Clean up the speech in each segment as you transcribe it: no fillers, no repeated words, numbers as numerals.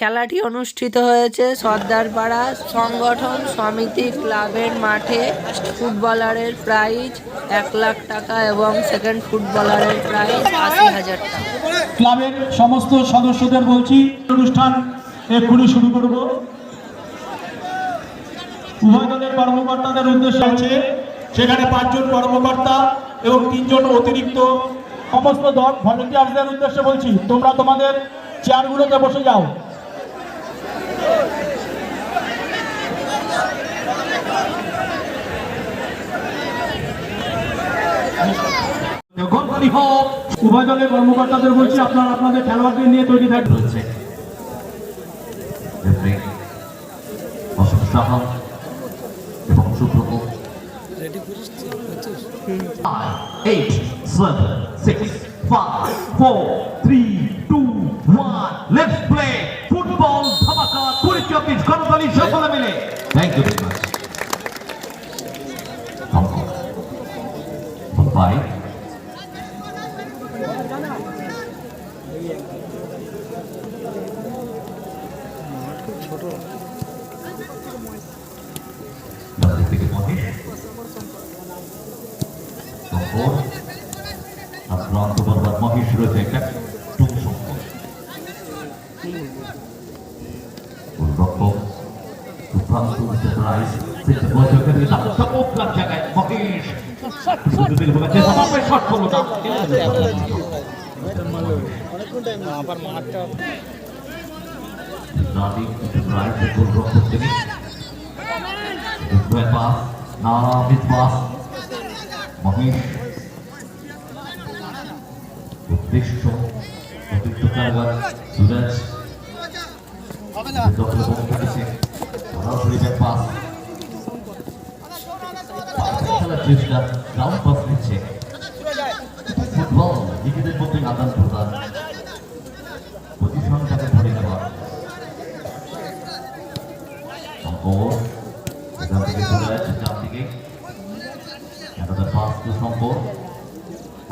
খেলাটি অনুষ্ঠিত হয়েছে সর্দারপাড়া সংগঠন সমিতি ক্লাবের মাঠে। ফুটবলারের প্রাইজ 1 লাখ টাকা এবং সেকেন্ড ফুটবলারের প্রাইজ 80,000 টাকা। ক্লাবের সমস্ত সদস্যদের বলছি অনুষ্ঠান এক্ষুনি শুরু করব। উভয় দলের কর্মকর্তাদের উদ্দেশ্য আছে, সেখানে 5 জন কর্মকর্তা এবং 3 জন অতিরিক্ত সমস্ত দল ভলেন্টিয়ারদের উদ্দেশ্যে বলছি, তোমরা তোমাদের চেয়ারগুলোতে বসে যাও। উভয় দলের কর্মকর্তাদের বলছি, আপনারা আপনাদের খেলোয়াড়দের নিয়ে তৈরি থাকবেন। এবং সুব্রত 8 7 6 5 4 3 2 1 লেটস প্লে ফুটবল ধামাকা 24 গণতালি সকলে মিলে। Thank you very much. বাই ছোট মহেশ রয়েছে একটা টুক সংকট জায়গায় মহেশ মহেশ উদ্দেশ্য অতিরিক্ত খেলোয়াড় সুরাজ দখলে পৌঁছে সরাসরি পাস খেলার চেষ্টা গ্রাউন্ড পাস নিচ্ছে। ফুটবল নিজেদের মধ্যে আদান প্রদান, পজিশনটাকে ধরে নেওয়া। এখান থেকে সুরাজ ডান দিকে pass to সম্পর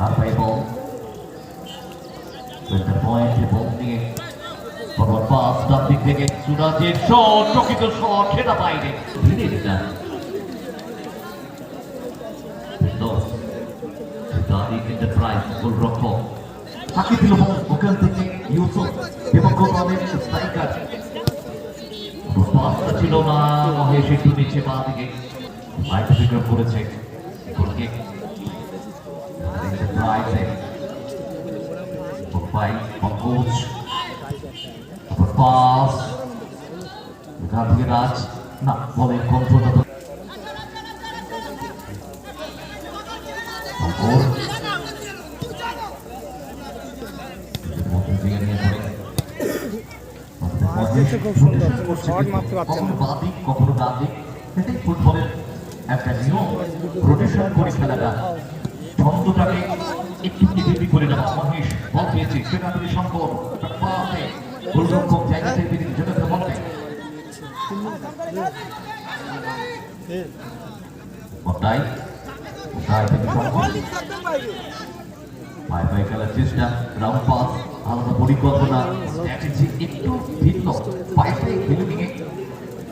R pi ball point এবং নিয়ে পাস ডান দিক থেকে সুরাজের শট, প্রকৃত শট, সেটা বাইরে ধীরে ধীরে এন্টারপ্রাইজ গোলরক্ষক ফাঁকি দিল ওখান থেকে ইউসুফ এবং গোলরক্ষকের স্ট্রাইকার পাসটা ছিল না। মহেশ একটু নিচে বাঁ দিকে বাইরে বিক্রম করেছে গোলকে এন্টারপ্রাইজে কোচ পাস এখান থেকে রাজ না বলের কন্ট্রোলটা কখনো ডান দিক, এটাই ফুটবলের একটা নিয়ম। রোটেশন করে খেলাটা ছন্দটাকে একটু তৈরি করে নেওয়া। মহেশ বল পেয়েছে, সেখান থেকে সম্পদ গোলরক্ষক জায়গা থেকে যেটাতে বলবে খেলার চেষ্টা, গ্রাউন্ড পাস, আলাদা পরিকল্পনা, স্ট্র্যাটেজি একটু ভিন্ন। বাইরে খেলে নিয়ে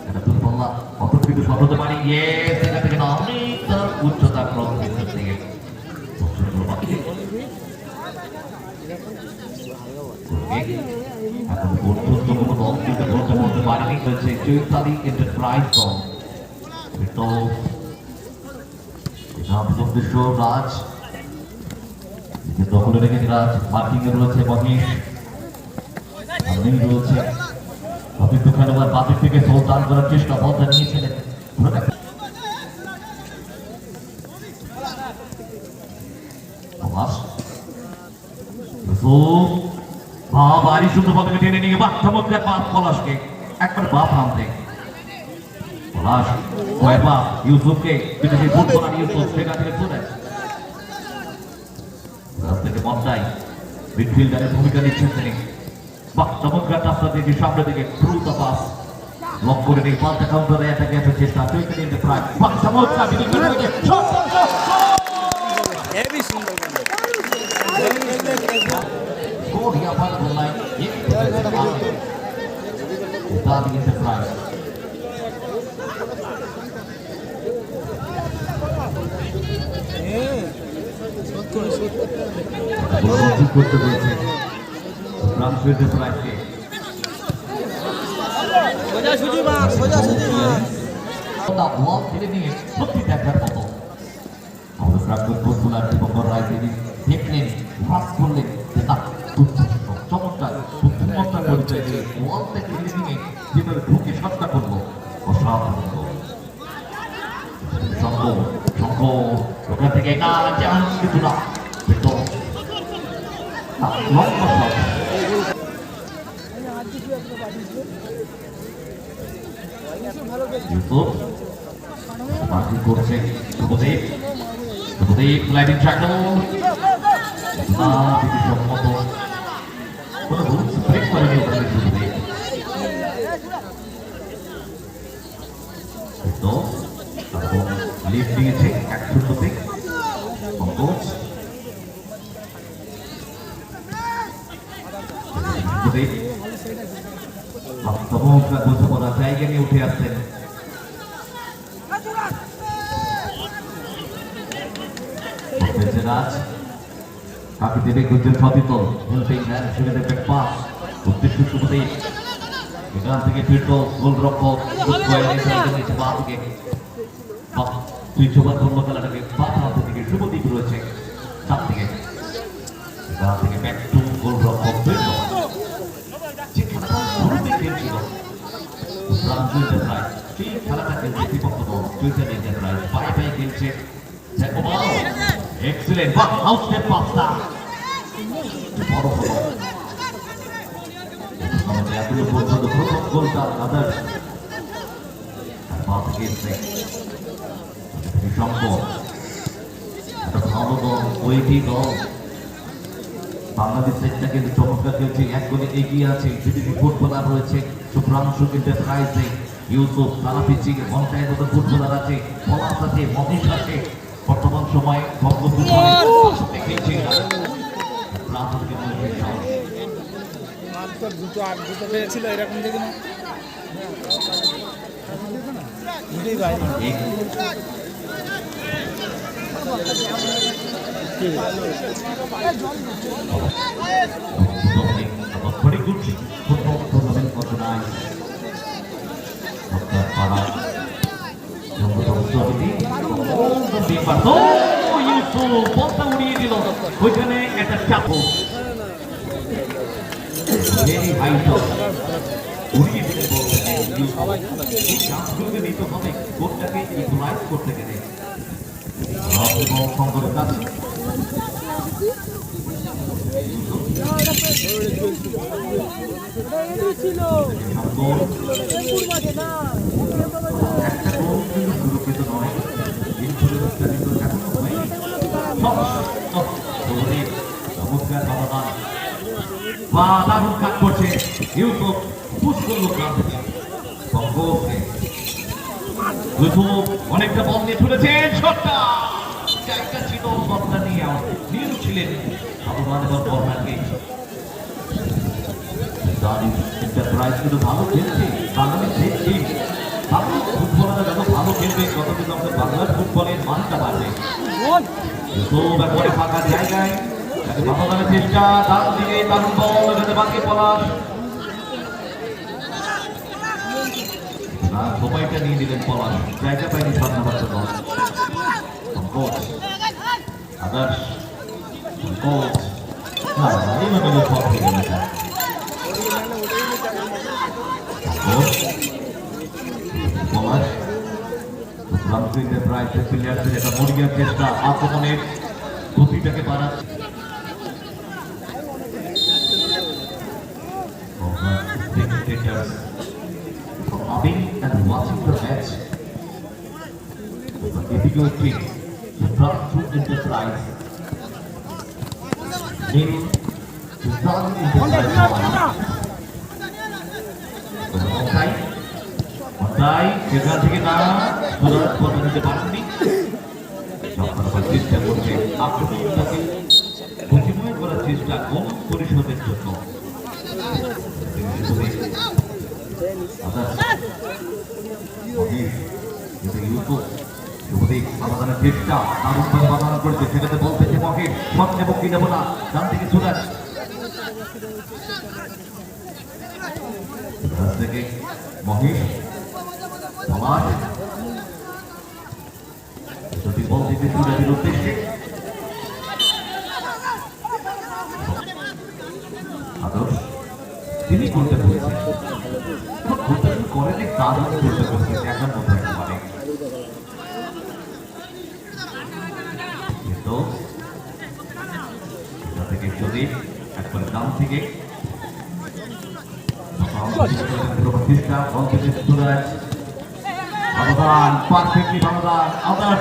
একটা দুর্বলতা অতর্কিত শট হতে পারে। সেখান থেকে না অনেকটা উচ্চতা ক্রস থেকে এখন পর্যন্ত কোনো দল কিন্তু ধরতে বলতে পারেনি। হচ্ছে চৈতালি এন্টারপ্রাইজ দল। তো উদ্দেশ্য রাজ দখলে রেখেছে, রাজ মার্কিং এ রয়েছে মহেশ, সামনেই রয়েছে অতিরিক্ত খেলোয়াড় বাতিল থেকে সুলতান করার চেষ্টা, বলটা নিয়েছিলেন বাড়ি সুন্দর পদকে টেনে নিয়ে চমৎকার পাস পলাশকে একবার বাপ নামতে পলাশ কয়েকবার ইউসুফকে ফুটবলার ইউসুফ সেখান থেকে চলে থেকে মন্দায় মিডফিল্ডারের ভূমিকা নিচ্ছেন তিনি। বাহ চমৎকার রাস্তা থেকে সামনে দিকে দ্রুত পাস লক করে নেই, পাল্টা কাউন্টারে অ্যাটাকে আসার চেষ্টা চৈতালি এন্টারপ্রাইজ। বাহ চমৎকার হেভি সুন্দর Darling Enterprise। করতে বলছে রামসু এন্টারপ্রাইজকে। বল ফিরে নিয়ে সত্যি দেখার মতো আমাদের প্রাক্তন ফুটবলার দীপঙ্কর রায় তিনি দেখলেন, ভাস করলেন যে না চমৎকার বুদ্ধিমত্তা পরিচয় দিয়ে বল থেকে ফিরে নিয়ে যেভাবে ঢুকে সাতটা করলো অসাধারণ। ওখান থেকে না চান্স কিন্তু না লম্বা শট। ইউসুফ মার্কিং করছে শুভদীপ, শুভদীপ স্লাইডিং ট্যাকল না বিধিসম্মত কোনো রুলস ব্রেক করেনি ওখানে শুভদীপ। তো লিড দিয়েছে 1-0-তে সংকোচ। চমৎকার বোঝাপড়া জায়গা নিয়ে উঠে আসছেন। রাজ কাকে দেবে গুজরাট সতীতল হেল্পিং হ্যান্ড ছেড়ে দেবে পাস উদ্দেশ্য শুভদীপ। এখান থেকে ফিরত গোলরক্ষক বা থেকে দুই চোবার ধর্ম খেলাটাকে বাঁ হাতে থেকে শুভদীপ রয়েছে চাপ থেকে এখান থেকে ব্যাক টু গোলরক্ষক ফিরল। যে খেলাটা শুরুতে খেলছিল রামসু এন্টারপ্রাইজ সেই খেলাটা খেলছে বিপক্ষ দল চৈতন্য এন্টারপ্রাইজ পায়ে পায়ে খেলছে। এক্সিলেন্ট বা আউট স্টেপ পাসটা বড় হলো আমাদের এতগুলো পর্যন্ত প্রথম গোলটা আদার্স পাস খেলছে সম্ভব একটা ভালো দল ওইটি দল বাংলাদেশ সেটটা কিন্তু চমৎকার খেলছে, এক গোলে এগিয়ে আছে। বিদেশি ফুটবলার রয়েছে রামসু এন্টারপ্রাইজে ইউসুফ সালাফিচিং ঘন্টায় মতো ফুটবলার আছে, পলাশ আছে, মহেশ আছে। বর্তমান সময়ে দুটো আট দুটো পেয়েছিল এরকম দেখি না দুটোই বাইরে very good football tournament organized. Dr. Farah, বলটা উড়িয়ে দিল ওইখানে একটা চাপ উড়িয়ে দিলে চান্সগুলোকে নিতে হবে গোলটাকে ইকুয়ালাইজ করতে গেলে এবং শঙ্করের কাছে সুরক্ষিত নয় দারুণ কাজ করছে ইউসুফ পুশ করলো অনেকটা বল নিয়ে তুলেছে শটটা জায়গা ছিল বলটা নিয়ে ছিলেন এন্টারপ্রাইজ কিন্তু ভালো খেলছে বাংলাদেশ ফুটবলাররা যত ভালো খেলবে তত কিন্তু আমাদের বাংলার ফুটবলের মানটা বাড়বে। ফাঁকা জায়গায় বাঁধানোর চেষ্টা ডান দিকে দারুণ বল এখানে বাকি পলাশ সময়টা নিয়ে নিলেন পলাশ জায়গা পায়নি ধন্যবাদ দল কোচ আদর্শ কোচ এইভাবে সব থেকে গেছে পলাশ রামসু এন্টারপ্রাইজের প্লেয়ারদের এটা মরিয়ার চেষ্টা আক্রমণের গতিটাকে বাড়াচ্ছে। Loving and watching the match. The difficult thing to Ramsු Enterprise. In to Darling Enterprise. তাই সেখান থেকে না সুরাজ বলে নিতে পারেননি আবার চেষ্টা করছে আক্রমণটাকে গতিময় করার চেষ্টা কম পরিষদের জন্য শুভদীপ সমাধানের চেষ্টা দারুণভাবে সমাধান করেছে, সেটাতে বলতে যে মহেশ শট নেব কি নেব না, ডান থেকে সুরাজ থেকে মহেশ সমাজ যদি বল দিতে সুরাজের উদ্দেশ্যে আদর্শ তিনি করতে বলেছেন করেনি, দারুণ করতে বলছেন একার মধ্যে একেবারে কিন্তু থেকে যদি একবারে দাম থেকে প্রতিষ্ঠা অন্তত সুরাজ অবদান পারফেক্টলি অবদান আদার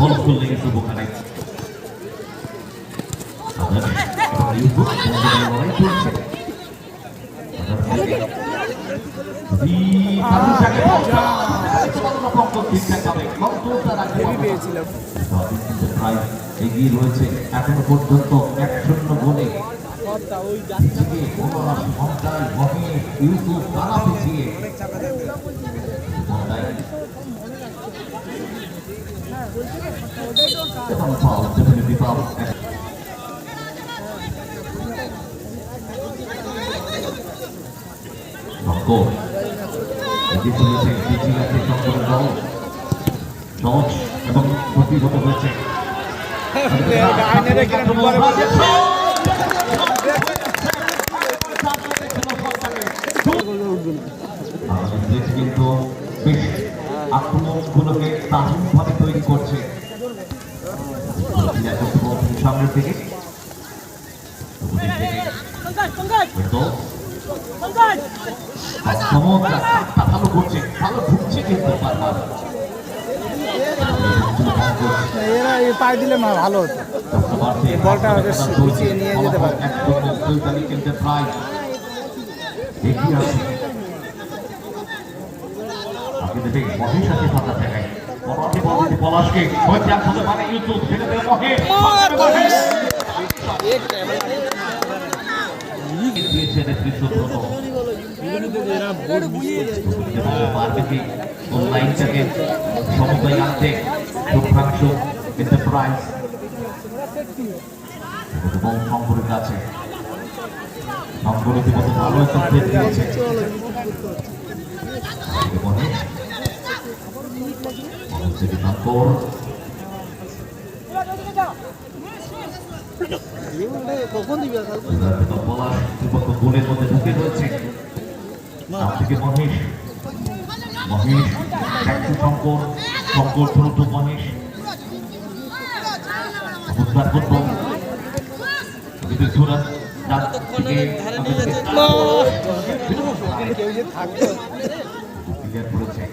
বল করলে কিন্তু বোখানে লড়াই চলছে এগিয়ে রয়েছে এখনো পর্যন্ত 1-0 গোলে ইউসুফ তারা পিছিয়ে এবং ফাউল ডেফিনেটলি ফাউল সহজ এবং প্রতিহত হয়েছে কিন্তু বেশ আক্রমণগুলোকে দারুণভাবে তৈরি করছে সামনের থেকে ভালো করছে, ভালো ঢুকছে কিন্তু এরা পায়ে দিলে না ভালো হতো, বলটা বেশ গুছিয়ে নিয়ে যেতে পারে। মহেশ আছে ফাঁকা জায়গায়, পলাশকে ইউসুফ সেখানে মহেশ অনলাইনটাকে সমবায় আনতে শুভ্রাংশ এন্টারপ্রাইজ এবং সম্পর্ক আছে সম্পর্কে কত ভালো একটা প্লেট দিয়েছে গোলের মধ্যে ঢুকে রয়েছে থেকে মহেশ মহেশ শঙ্কর শঙ্কর দ্রুত মহেশ উদ্ধার করত সুরাজ করেছে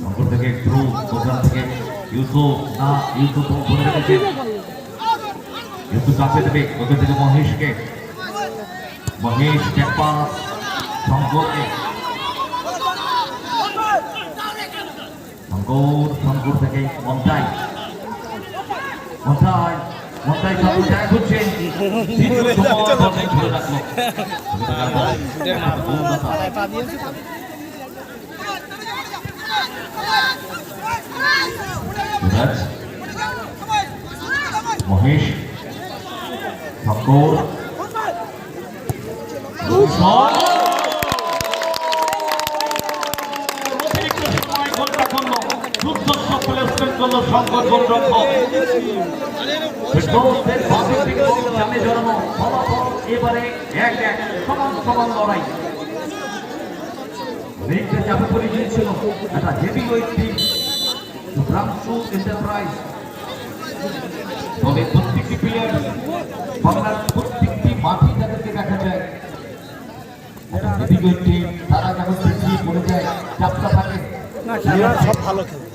শঙ্কর থেকে ধ্রুব ওখান থেকে ইউসুফ না ইউসুফ ধরে রেখেছেন ইউসুফ কাছে দেবে ওখান থেকে মহেশকে মহেশ পাস শঙ্করকে শঙ্কর থেকে মন্তাই মন্তাই মন্তাই সব জায়গা করছে ধরে রাখলো মহেশ শঙ্কর এবারে সমান সমান লড়াই চাপে পড়ে গিয়েছিল একটা heavy weight team Subhrangshu enterprise দলের প্রত্যেকটি প্লেয়ার বাংলার প্রত্যেকটি মাঠে যাদেরকে দেখা যায় হেভি ওয়েট টিম তারা যখন পিছিয়ে পড়ে যায় চাপটা থাকে সব ভালো খেলে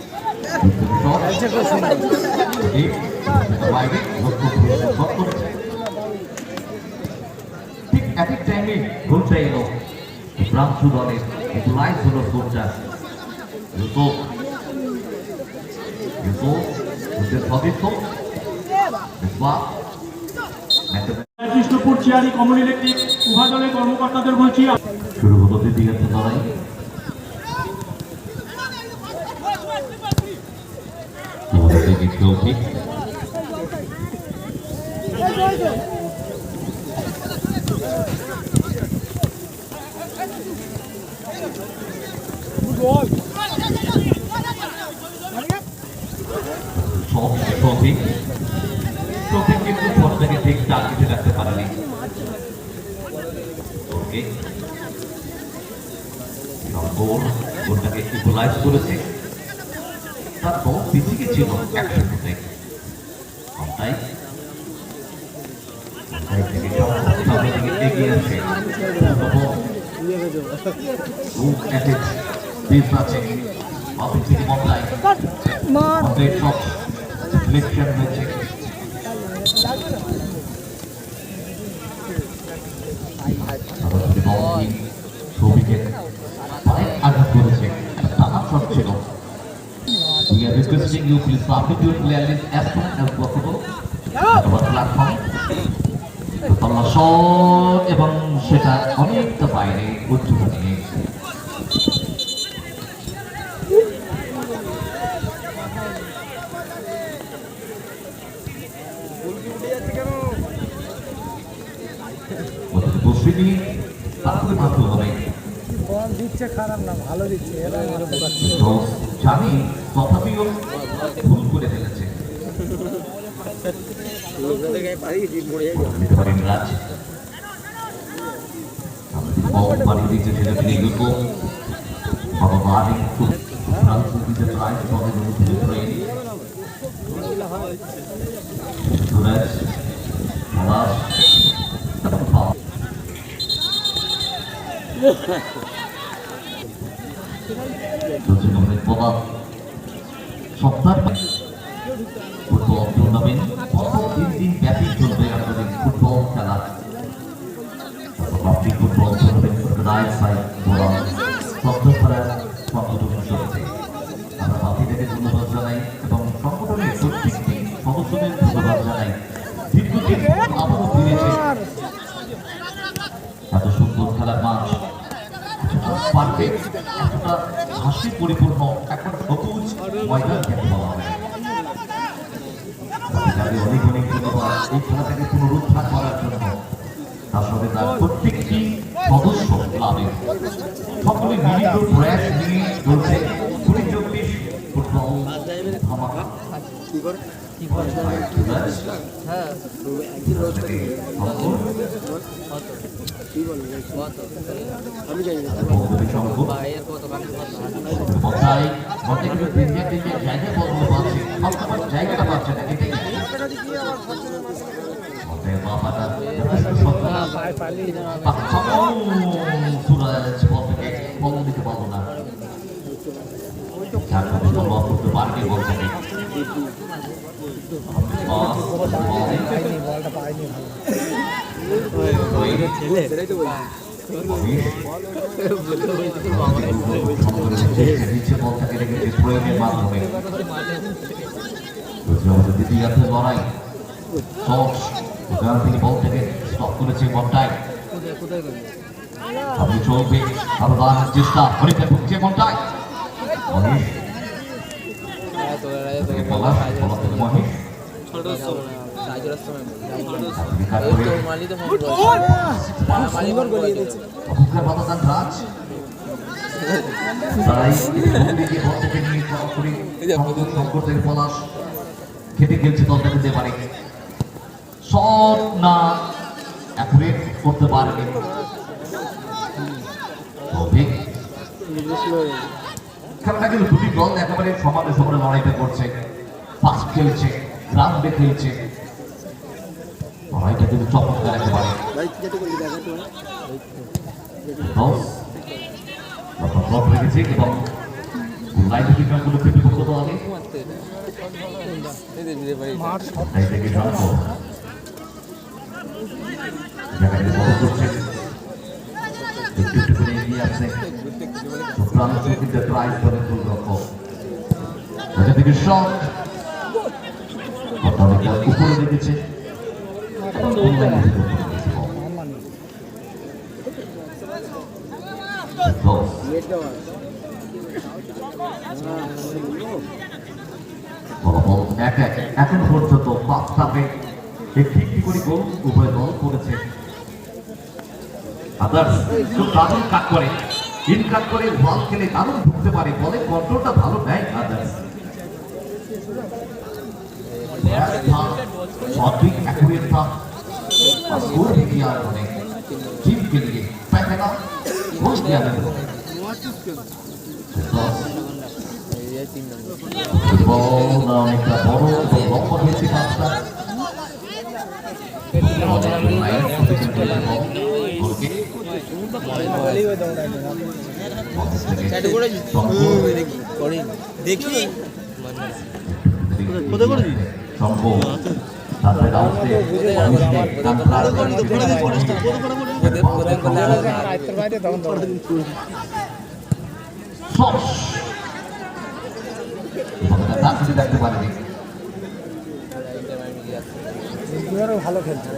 ঠিক একই টাইমে গোলটা এলো প্রাংশু দলের ইকুয়ালাইজ হলো স্কোরটা। ইউসুফ ওদের সদস্য কৃষ্ণপুর চেয়ারি কমন ইলেকট্রিক উভয় দলের কর্মকর্তাদের বলছি শুরু হলো দ্বিতীয় লড়াই। চলছে কিন্তু সবটাকে ঠিক টার্গেটে রাখতে পারেনি। গোলটাকে ইকুয়ালাইজ করেছে, তার বল পিছিয়ে ছিল 100 ঘন্টায় এগিয়ে আসে ছবিকে আঘাত করেছে, টানা শট ছিল। We are requesting you please submit your player list as soon as possible to our platform. Shot এবং সেটা অনেকটা বাইরে উচ্চতা নিয়ে দিচ্ছে, খারাপ না, ভালো দিচ্ছে। জানি তথাপিও ভুল করে ফেলেছে। সপ্তাহ ফুটবল টুর্নামেন্ট 3 দিন ব্যাপী চলবে আমাদের ফুটবল খেলা। ফুটবল টুর্নামেন্ট আমরা বাপিটাকে ধন্যবাদ জানাই এবং সংগঠনের প্রত্যেকটি সদস্যদের ধন্যবাদ জানাই। দীর্ঘদিন আবারও ফিরেছে এত সুন্দর খেলার মাঠ, পারফেক্ট, এতটা হাসি পরিপূর্ণ একটা সবুজ ময়দান খেতে বলা হবে। অনেক অনেক ধন্যবাদ এই খেলাটাকে পুনরুদ্ধার করার জন্য। তার সঙ্গে তার প্রত্যেকটি সদস্য ক্লাবের সকলে মিলিত প্রয়াস নিয়ে চলছে 2024 ফুটবল ধামাকা। জায়গাটা পাচ্ছে না দিতে পারবো না, করতে পারবে বলতে প্রয়োগের মাধ্যমে দ্বিতীয়ার্ধের লড়াই তিনি বল থেকে স্টপ করেছে ঘন্টায়। আপনি চলবে আরো দাঁড়ানোর চেষ্টা অনেকটা ঢুকছে ঘন্টায়। খেতে খেলছে দলটা দিতে পারে, শট না অ্যাকুরেট করতে পারেনি। খেলাটা কিন্তু দুটি দল একেবারে সমানে সমানে লড়াইটা করছে, ফাস্ট খেলছে, গ্রাউন্ডে খেলছে, লড়াইটা কিন্তু চমৎকার একেবারে। রেখেছে এবং লাইনে বিজ্ঞানগুলো ক্ষতিপূর্ণ দেওয়া হবে। একটু করে এগিয়ে আসছে প্রাইজ ধরে গোলরক্ষক এটা থেকে শট অনেকটা উপরে লেগেছে এখন পর্যন্ত 5টা একটি করে গোল উভয় দল করেছে আদার্স খুব দারুণ কাট করে ইন কাট করে বল খেলে দারুণ ঢুকতে পারে বলে কন্ট্রোলটা ভালো নেয় আদার্স सॉफ्टिंग एक्यूरेट था और स्कोर भी किया उन्होंने टीम के लिए पहला गोल किया है बॉल नाम का बॉल लंबा खेलती पास्ता देखी সম্ভব তাতে রাউন্ডে কন্ট্রাক্ট দেখতে পারেনি ভালো খেলছে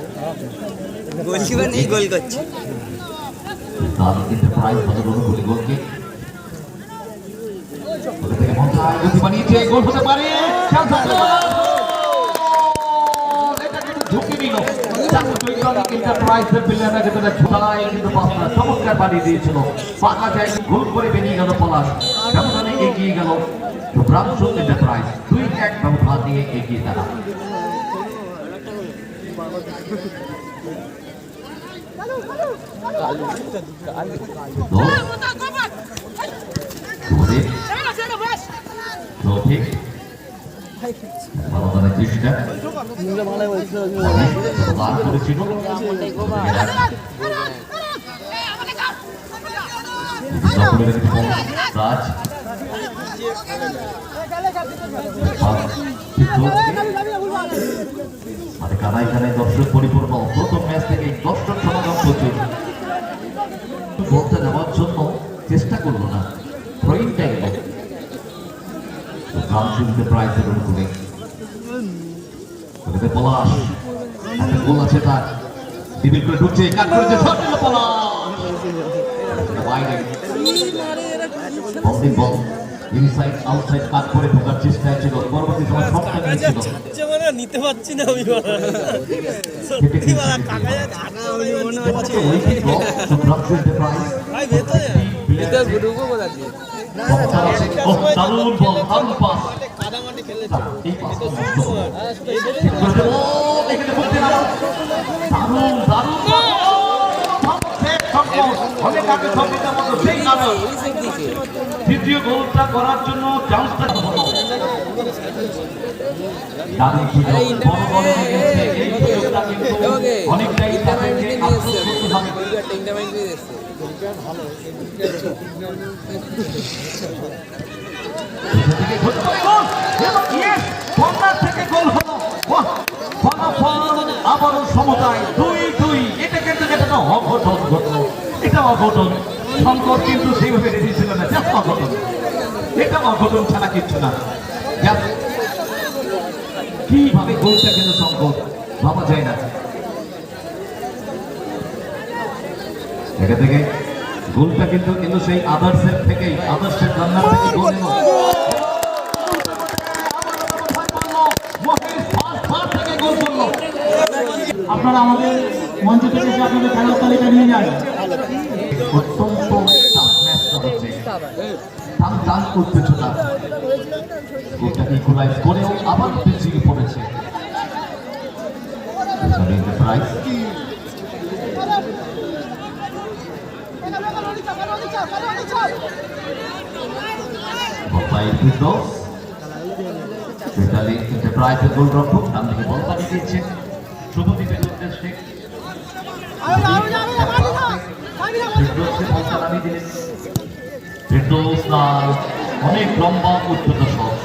গোলকিপার নেই গোল করছে তার কিন্তু প্রাইজ বদল গোল গোলকে ওদের থেকে মন্থায় গতি বানিয়েছে গোল হতে পারে চমৎকার বানিয়ে দিয়েছিল পাকা জায়গায় গোল করে বেরিয়ে গেল পলাশ ব্যবধানে এগিয়ে গেল ব্রাহ্মণ এন্টারপ্রাইজ 2-1 ব্যবধান নিয়ে এগিয়ে তারা চেষ্টা করেছিল রাজ কানায় কানায় দর্শক পরিপূর্ণ প্রথম ম্যাচ থেকে দর্শক সমাগম প্রচুর বলতে যাওয়ার জন্য চেষ্টা করলো না থ্রোইংটা গেল রামসুলকে প্রায় ফেরত করে পলাশ একটা গোল আছে তার টিভির করে ঢুকছে কাট করেছে শট দিল পলাশ বাইরে বল বল ইনসাইড আউটসাইড কাট করে ঢোকার চেষ্টা ছিল পরবর্তী সময় শটটা নিয়েছিল মানে নিতে পারছি না আমি সত্যি বলা কাকা ঢাকা আমি মনে হচ্ছে রামসুল প্রাইজ ভাই ভেতরে এটা গুডুকো বলাছি দারুণ বল দারুণ পাস কাদামাটি খেলে এই পাস দারুণ দারুণ দ্বিতীয় গোলটা করার জন্য চান্সটা অনেকটাই থেকে গোল হলো আবারও সমতায় 2-2 এটা কিন্তু যেটা অঘটন ঘটলো এটা অঘটন শঙ্কর কিন্তু সেইভাবে রেডি ছিল না জাস্ট অঘটন এটা অঘটন ছাড়া কিচ্ছু না কিভাবে গোলটা কিন্তু শঙ্কর ভাবা যায় না এটা থেকে গোলটা কিন্তু সেই আদার্সের থেকেই আদার্সের রান্নার থেকে গোল এলো আপনারা আমাদের মঞ্চ থেকে আপনাদের খেলার তালিকা নিয়ে যান অত্যন্ত টান উত্তেজনা গোলটাকে ইকুয়ালাইজ করেও আবার পিছিয়ে পড়েছে প্রাইজ এন্টারপ্রাইজের গোলরক্ষক ডান দিকে বল পাঠিয়ে দিয়েছে শুভদীপের উদ্দেশ্যে অনেক লম্বা উচ্চত শট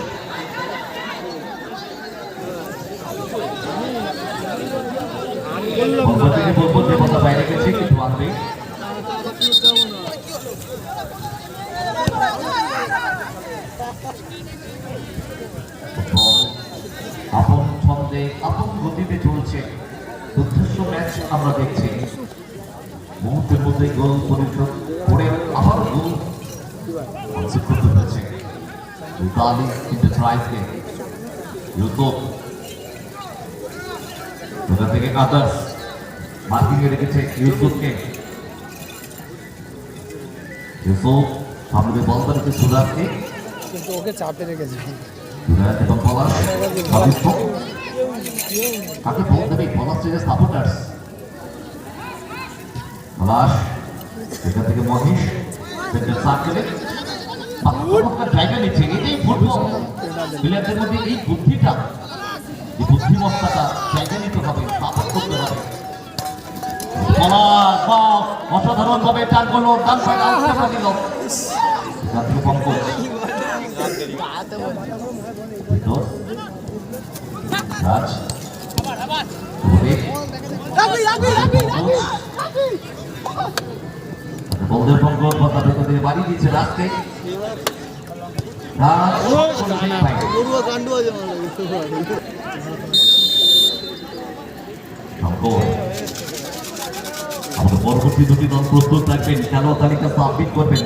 বলবো দেবতা বাইরে গেছে কিন্তু আনবে আপন ছন্দে আপন গতিতে চলছে উদ্দেশ্য ম্যাচ আমরা দেখছি মুহূর্তের মধ্যে গোল পরিশোধ করে আবার গোল কনসিড করতে হয়েছে ইতালি ইন্টারপ্রাইজকে ইউসুফ ওখান থেকে আদার্স মার্কিং এ রেখেছে ইউসুফকে ইউসুফ সামনে বল করেছে সুরাজকে কিন্তু ওকে চাপে রেখেছে সুরাজ এবং পলাশ আদিত্য কাকে বল দেবে পলাশ থেকে সাপোর্টার্স পলাশ এখান থেকে মহিষ সেন্টার সার্কেলে জায়গা নিচ্ছে এটাই ফুটবল প্লেয়ারদের মধ্যে এই বুদ্ধিটা এই বুদ্ধিমত্তাটা জায়গা নিতে হবে সাপোর্ট করতে হবে অসাধারণ ভাবে টান করলো ডান পায়ে আউট দিল এখান থেকে পঙ্কজ রাজ বলদের পঙ্কজ কথা ভেতর দিয়ে বাড়ি দিয়েছে রাজকে আমাদের পরবর্তী দুটি দল প্রস্তুত থাকবেন খেলোয়াড় তালিকা সাবমিট করবেন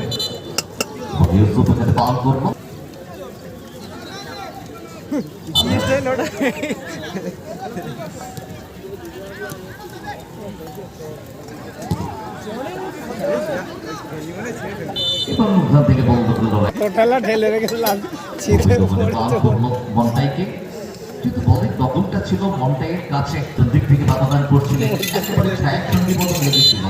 ইউসুফ এখানে পালন করবো থেকে বন্ধ করে টোটালা ঢেলে রেখেছিলাম ছিঁড়ে মন্টাইকে কিন্তু বলের দখলটা ছিল মন্টাইয়ের কাছে একটা দিক থেকে বাধাদান করছিলেন একেবারে ছায়াছন্দি মতো লেগেছিল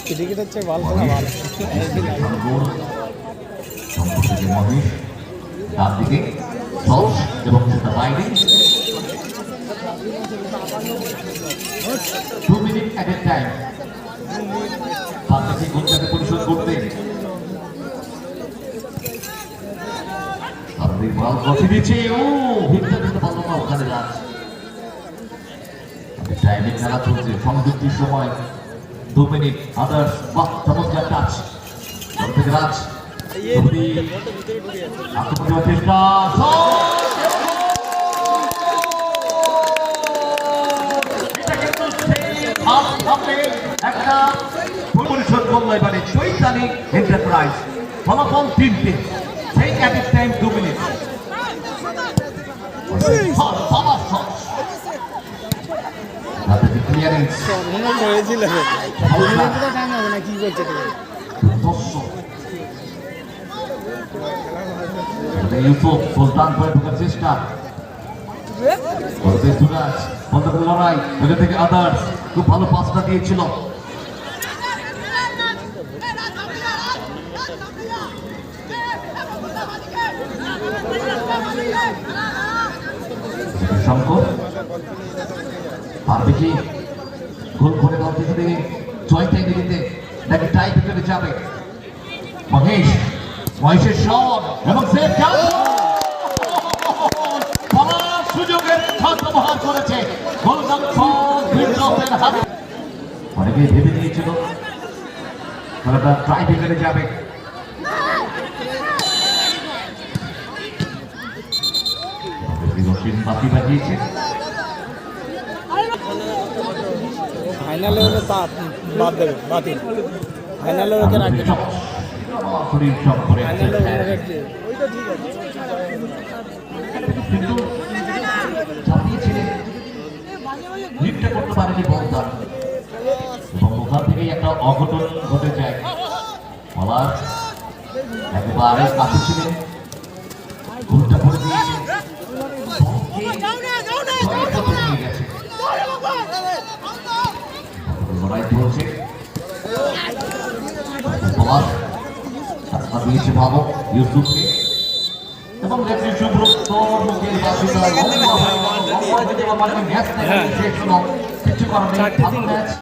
ক্রিকেট হচ্ছে ভালো ভালো থেকে মহেশ তার দিকে সস এবং সেটা বাইরে 2 মিনিট এট এ টাইম বাকি গোলটাকে পরিশোধ করতে আপনি বল গতি দিচ্ছে ও ভিতরে দিতে পারলো না ওখানে রাজ টাইমে খেলা চলছে সংযুক্তির সময় 2 মিনিট আদার্স বাহ চমৎকার টাচ থেকে রাজ আক্রমণের চেষ্টা একটা পরিশোধ করলো এবারে চৈতালি এন্টারপ্রাইজ ফলাফল 3-3 সেই অ্যাট টাইম 2 মিনিট ক্লিয়ারেন্স হয়েছিল টাইম হবে না কি করছে ইউসুফ সুলতান করে ঢোকার চেষ্টা সুরাজ বন্ধ করে লড়াই ওখান থেকে আদার্স খুব ভালো পাসটা দিয়েছিল শঙ্কর পারবে কি গোল করে দল থেকে জয়টাই দিতে নাকি টাই ভিতরে যাবে মহেশ মহেশের শট এবং সেভ সুযোগের ব্যবহার করেছে অনেকে ভেবে নিয়েছিল খেলাটা ট্রাই ভিতরে যাবে বাতি বাজিয়েছে ফাইনালে ওকে বাদ দেবে বাতিল ফাইনালে ওকে রাখবে শরীর সব করে কিন্তু চাপিয়েছিলেন লিডটা করতে পারেনি বলদার এবং ওখান থেকেই একটা অঘটন ঘটে যায় বলার একেবারে কাছে ছিলেন গোলটা করে দিয়েছে লড়াই চলছে বলার রাস্তা দিয়েছে ভালো ইউসুফকে এবং রেফারি সুব্রত মুখের বাসিন্দা ম্যাচ কিছু করার নেই।